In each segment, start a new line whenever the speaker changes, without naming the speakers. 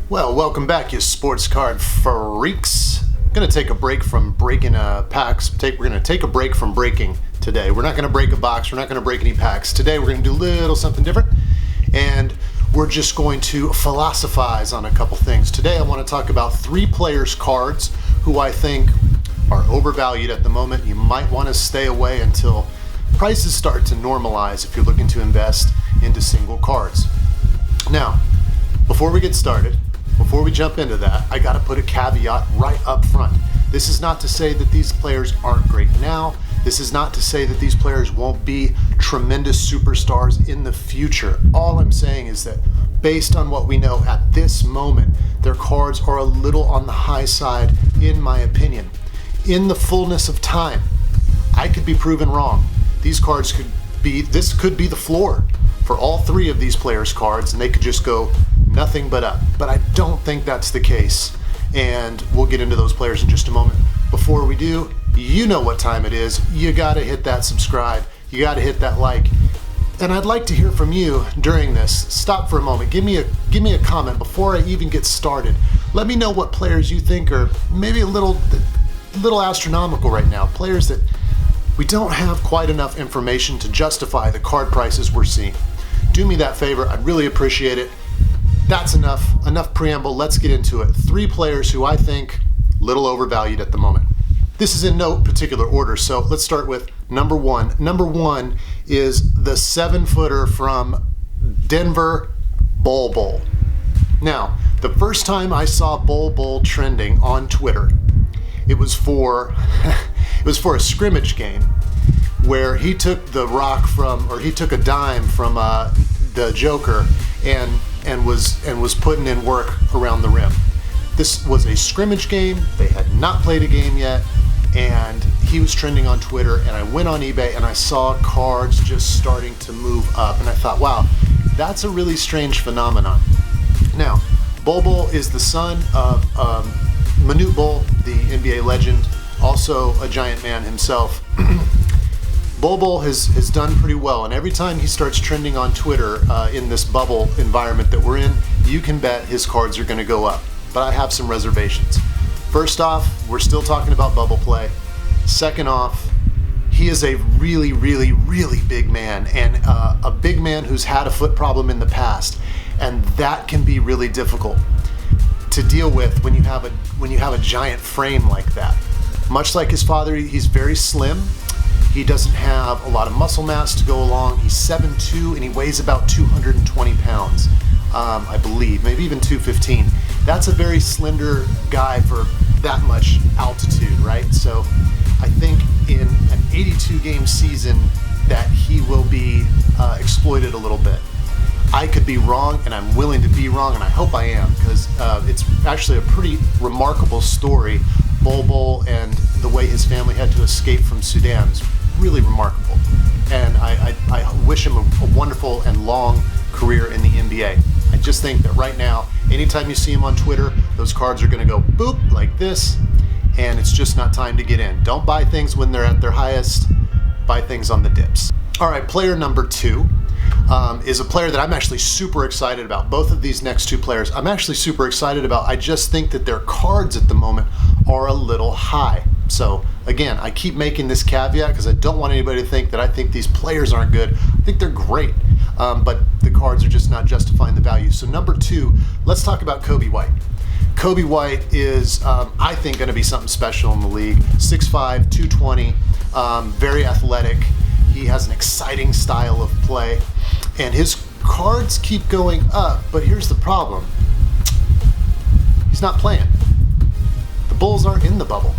Well, welcome back, you sports card freaks. I'm gonna take a break from breaking packs. We're gonna take a break from breaking today. We're not gonna break a box. We're not gonna break any packs. Today we're gonna do a little something different, and we're just going to philosophize on a couple things. Today I want to talk about 3 players' cards who I think are overvalued at the moment. You might want to stay away until prices start to normalize if you're looking to invest into single cards. Now, before we get started, before we jump into that, I gotta put a caveat right up front. This is not to say that these players aren't great now. This is not to say that these players won't be tremendous superstars in the future. All I'm saying is that based on what we know at this moment, their cards are a little on the high side, in my opinion. In the fullness of time, I could be proven wrong. This could be the floor for all 3 of these players' cards, and they could just go nothing but up. But I don't think that's the case, and we'll get into those players in just a moment. Before we do, you know what time it is. You gotta hit that subscribe. You gotta hit that like. And I'd like to hear from you during this. Stop for a moment. Give me a comment before I even get started. Let me know what players you think are maybe a little astronomical right now. Players that we don't have quite enough information to justify the card prices we're seeing. Do me that favor. I'd really appreciate it. That's enough preamble. Let's get into it. 3 players who I think little overvalued at the moment. This is in no particular order, so let's start with number 1. Number 1 is the 7-footer from Denver, Bol. Now, the first time I saw Bol trending on Twitter, it was for a scrimmage game where he took a dime from the Joker and was putting in work around the rim. This was a scrimmage game. They had not played a game yet, and he was trending on Twitter, and I went on eBay and I saw cards just starting to move up, and I thought, wow, that's a really strange phenomenon. Now, Bol is the son of Manute Bol, the NBA legend, also a giant man himself. Bol has done pretty well, and every time he starts trending on Twitter in this bubble environment that we're in, you can bet his cards are going to go up. But I have some reservations. First off, we're still talking about bubble play. Second off, he is a really, really, really big man, and a big man who's had a foot problem in the past, and that can be really difficult to deal with when you have a giant frame like that. Much like his father, he's very slim. He doesn't have a lot of muscle mass to go along. He's 7'2", and he weighs about 220 pounds, I believe, maybe even 215. That's a very slender guy for that much altitude, right? So I think in an 82-game season that he will be exploited a little bit. I could be wrong, and I'm willing to be wrong, and I hope I am, because it's actually a pretty remarkable story. Bol and the way his family had to escape from Sudan is really remarkable, and I wish him a wonderful and long career in the NBA. I just think that right now, anytime you see him on Twitter, those cards are going to go boop like this, and it's just not time to get in. Don't buy things when they're at their highest. Buy things on the dips. All right, player number 2 is a player that I'm actually super excited about. Both of these next 2 players I'm actually super excited about. I just think that their cards at the moment are a little high. So again, I keep making this caveat because I don't want anybody to think that I think these players aren't good. I think they're great, but the cards are just not justifying the value. So number 2, let's talk about Kobe White. Kobe White is, I think, going to be something special in the league. 6'5", 220, very athletic. He has an exciting style of play, and his cards keep going up, but here's the problem. He's not playing. The Bulls aren't in the bubble.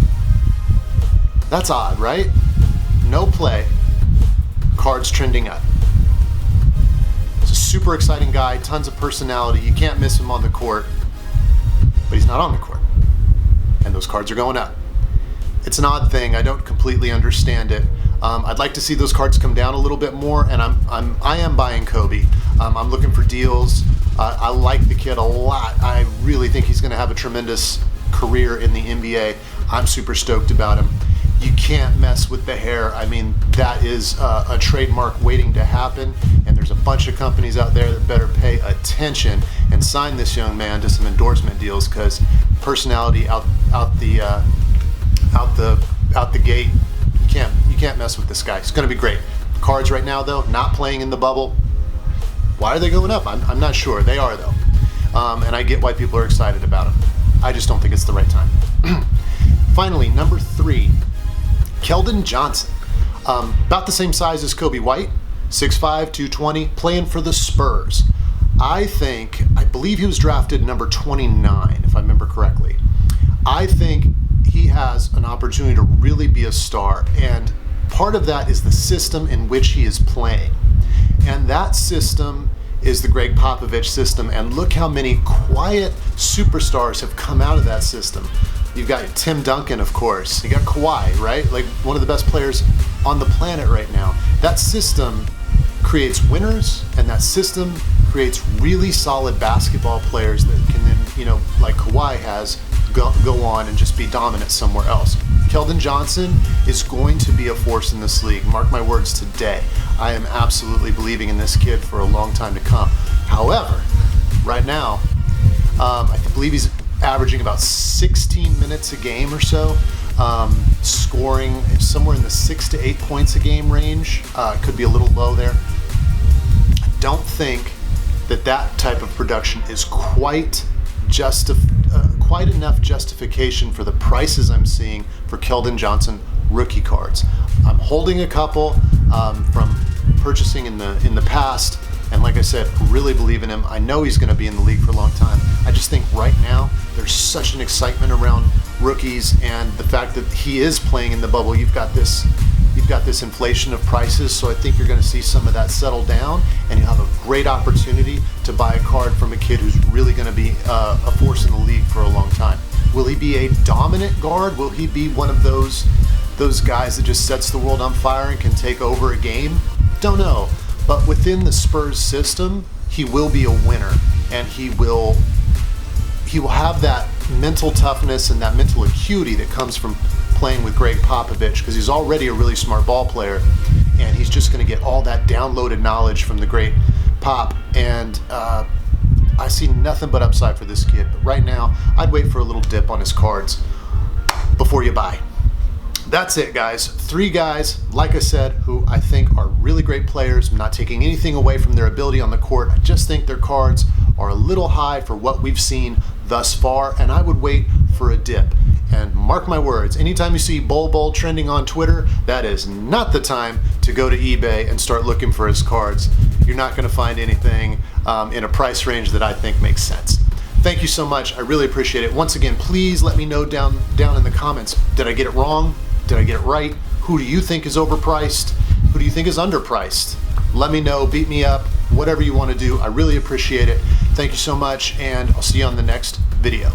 That's odd, right? No play, cards trending up. He's a super exciting guy, tons of personality. You can't miss him on the court, but he's not on the court, and those cards are going up. It's an odd thing. I don't completely understand it. I'd like to see those cards come down a little bit more, and I am buying Kobe. I'm looking for deals. I like the kid a lot. I really think he's going to have a tremendous career in the NBA. I'm super stoked about him. You can't mess with the hair. I mean, that is a trademark waiting to happen, and there's a bunch of companies out there that better pay attention and sign this young man to some endorsement deals, because personality out the gate. You can't mess with this guy. It's going to be great. Cards right now, though, not playing in the bubble. Why are they going up? I'm not sure. They are, though. And I get why people are excited about them. I just don't think it's the right time. Finally, number 3, Keldon Johnson. About the same size as Kobe White, 6'5", 220, playing for the Spurs. I believe he was drafted number 29, if I remember correctly. I think he has an opportunity to really be a star, and part of that is the system in which he is playing. And that system is the Greg Popovich system, and look how many quiet superstars have come out of that system. You've got Tim Duncan, of course. You got Kawhi, right? Like one of the best players on the planet right now. That system creates winners, and that system creates really solid basketball players that can then, like Kawhi has, go on and just be dominant somewhere else. Keldon Johnson is going to be a force in this league. Mark my words today. I am absolutely believing in this kid for a long time to come. However, right now, I believe he's averaging about 16 minutes a game or so, scoring somewhere in the 6 to 8 points a game range. Could be a little low there. I don't think that type of production is quite enough justification for the prices I'm seeing for Keldon Johnson rookie cards. I'm holding a couple from purchasing in the past, and like I said, really believe in him. I know he's going to be in the league for a long time. I just think right now there's such an excitement around rookies, and the fact that he is playing in the bubble, you've got this inflation of prices, so I think you're going to see some of that settle down, and you have a great opportunity to buy a card from a kid who's really going to be a force in the league for a long time. Will he be a dominant guard? Will he be one of those guys that just sets the world on fire and can take over a game? Don't know. But within the Spurs system, he will be a winner, and he will have that mental toughness and that mental acuity that comes from playing with Greg Popovich, because he's already a really smart ball player, and he's just going to get all that downloaded knowledge from the great Pop, and I see nothing but upside for this kid. But right now, I'd wait for a little dip on his cards before you buy. That's it, guys. 3 guys, like I said, who I think are really great players. I'm not taking anything away from their ability on the court. I just think their cards are a little high for what we've seen thus far, and I would wait for a dip. And mark my words, anytime you see Bol trending on Twitter, that is not the time to go to eBay and start looking for his cards. You're not going to find anything in a price range that I think makes sense. Thank you so much. I really appreciate it. Once again, please let me know down in the comments. Did I get it wrong? Did I get it right? Who do you think is overpriced? Who do you think is underpriced? Let me know. Beat me up. Whatever you want to do. I really appreciate it. Thank you so much, and I'll see you on the next video.